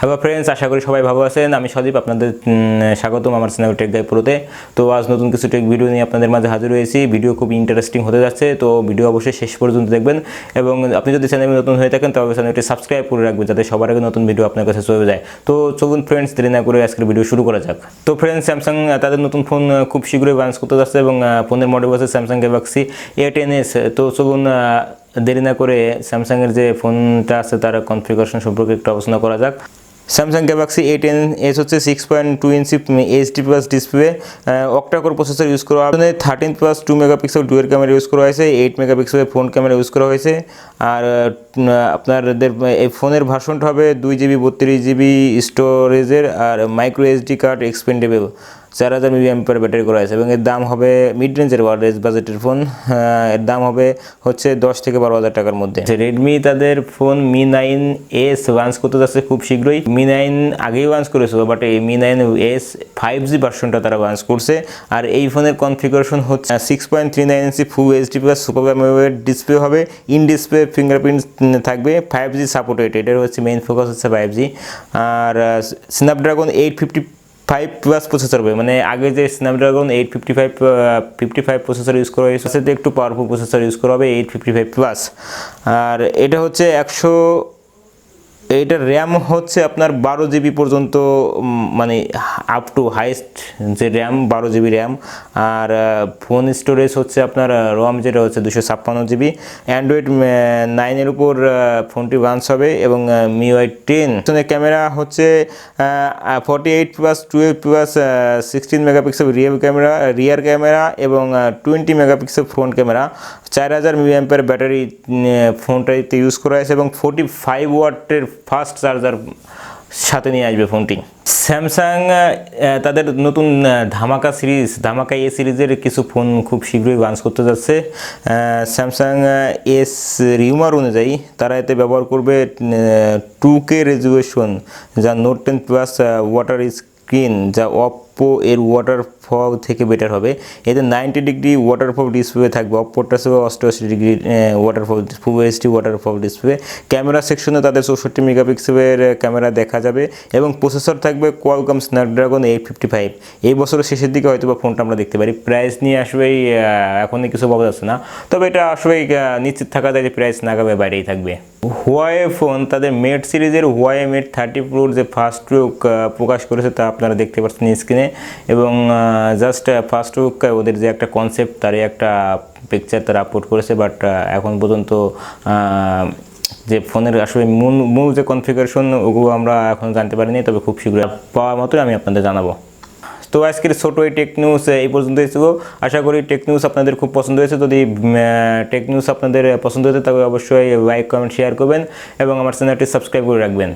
Hello friends, আশা করি সবাই ভালো আছেন। আমি সদীপ, আপনাদের স্বাগতম আমার চ্যানেল টেক গাই প্রোতে। তো আজ নতুন কিছু টেক ভিডিও নিয়ে আপনাদের মাঝে হাজির হয়েছি। ভিডিও খুব ইন্টারেস্টিং হতে যাচ্ছে, তো ভিডিও অবশ্যই শেষ পর্যন্ত দেখবেন। এবং আপনি যদি চ্যানেলে নতুন হয়ে থাকেন তবে চ্যানেলটি সাবস্ক্রাইব করে রাখবেন, যাতে সবার আগে নতুন ভিডিও আপনার কাছে চলে যায়। তো চলুন ফ্রেন্ডস, দেরি না করে আজকের ভিডিও শুরু করা যাক। তো ফ্রেন্ডস, স্যামসাং তাদের নতুন ফোন খুব শীঘ্রই লঞ্চ করতে যাচ্ছে এবং ফোনের মডেল আছে স্যামসাং গ্যালাক্সি A10s। তো চলুন দেরি না করে স্যামসাংয়ের যে ফোনটা আছে তার কনফিগারেশন সম্পর্কে একটু আলোচনা করা যাক। স্যামসাং গ্যালাক্সি A10s হচ্ছে 6.2 ইঞ্চি HD plus display, octa-core processor use করা হবে। 13+2 মেগাপিক্সেল ডুয়েল ক্যামেরা ইউজ করা হয়েছে, 8 মেগাপিক্সেলের ফ্রন্ট ক্যামেরা ইউজ করা হয়েছে। আর আপনাদের এই ফোনের ভার্সনটা হবে 2GB 32GB স্টোরেজের, আর micro SD card expandable. 4000 mAh battery করা আছে এবং এর দাম হবে মিড রেঞ্জের ওয়ারেজ বাজেটের ফোন। এর দাম হবে হচ্ছে 10 থেকে 12,000 টাকার মধ্যে। রেডমি তাদের ফোন Mi 9S লঞ্চ করতে যাচ্ছে খুব শীঘ্রই। Mi 9 আগেই লঞ্চ করেছিল, বাট এই Mi 9S 5G ভার্সনটা তারা লঞ্চ করছে। আর এই ফোনের কনফিগারেশন হচ্ছে 6.39 inch full HD plus super AMOLED display হবে। ইন ডিসপ্লে ফিঙ্গারপ্রিন্ট থাকবে, 5G সাপোর্টেড। এটার হচ্ছে মেইন ফোকাস হচ্ছে 5G। আর স্ন্যাপড্রাগন 855 প্লাস প্রসেসর হবে, মানে আগে যে স্ন্যাপড্রাগন 855 প্রসেসর ইউজ করা হয়েছে, সেটা একটু পাওয়ারফুল প্রসেসর ইউজ করা হবে 855 প্লাস। আর এটা হচ্ছে এইটার র্যাম হচ্ছে আপনার 12GB পর্যন্ত, মানে আপ টু হাইস্ট যে র্যাম 12GB র্যাম। আর ফোন স্টোরেজ হচ্ছে আপনার রম, যেটা হচ্ছে 256GB। অ্যান্ড্রয়েড 9-এর উপর ফোনটি লঞ্চ হবে এবং MIUI 10 ক্যামেরা হচ্ছে 48+12+16 মেগাপিক্সেল রিয়ার ক্যামেরা এবং 20 megapixel front camera. 4000 mAh battery ফোনটাতে ইউজ করা হয়েছে এবং 45 ওয়াটের ফাস্ট চার্জার সাথে নিয়ে আসবে ফোনটি। স্যামসাং তাদের নতুন ধামাকা এ সিরিজের কিছু ফোন খুব শীঘ্রই লঞ্চ করতে যাচ্ছে। স্যামসাং এস রিউমার অনুযায়ী তারা এতে ব্যবহার করবে 2K রেজুলেশন, যা নোট 10 প্লাস ওয়াটার স্ক্রিন, যা অপ্পো এর ওয়াটারফল থেকে বেটার হবে। এতে 90 ডিগ্রি ওয়াটারফল ডিসপ্লে থাকবে, অপ্পোটা ছিল 88 degree waterfall, full HD waterfall display. Camera সেকশনে তাদের 64 মেগাপিক্সেলের ক্যামেরা দেখা যাবে এবং প্রসেসর থাকবে কোয়ালকম স্ন্যাপড্রাগন 855। এই বছরের শেষের দিকে হয়তো বা ফোনটা আমরা দেখতে পারি। প্রাইস নিয়ে আসবেই এখনই কিছু বলা যাচ্ছে না, তবে এটা আসবেই নিশ্চিত থাকা যায় যে প্রাইস নাগাবে বাইরেই থাকবে। হুয়াওয়ে ফোন তাদের মেট সিরিজের Huawei Mate 30 Proর যে ফার্স্ট লুক প্রকাশ করেছে তা আপনারা দেখতে পাচ্ছেন স্ক্রিনে। এবং জাস্ট ফার্স্ট লুক, ওদের যে একটা কনসেপ্ট, তারই একটা পিকচার তারা আপলোড করেছে। বাট এখন পর্যন্ত যে ফোনের আসলে মূল যে কনফিগারেশন, ওগুলো আমরা এখন জানতে পারিনি, তবে খুব শীঘ্রই পাওয়া মতোই আমি আপনাদের জানাবো। তো আজকের ছোটো এই টেক নিউজ এই পর্যন্তই ছিল। আশা করি টেক নিউজ আপনাদের খুব পছন্দ হয়েছে। যদি টেক নিউজ আপনাদের পছন্দ হয়েছে তবে অবশ্যই লাইক, কমেন্ট, শেয়ার করবেন এবং আমার চ্যানেলটি সাবস্ক্রাইব করে রাখবেন।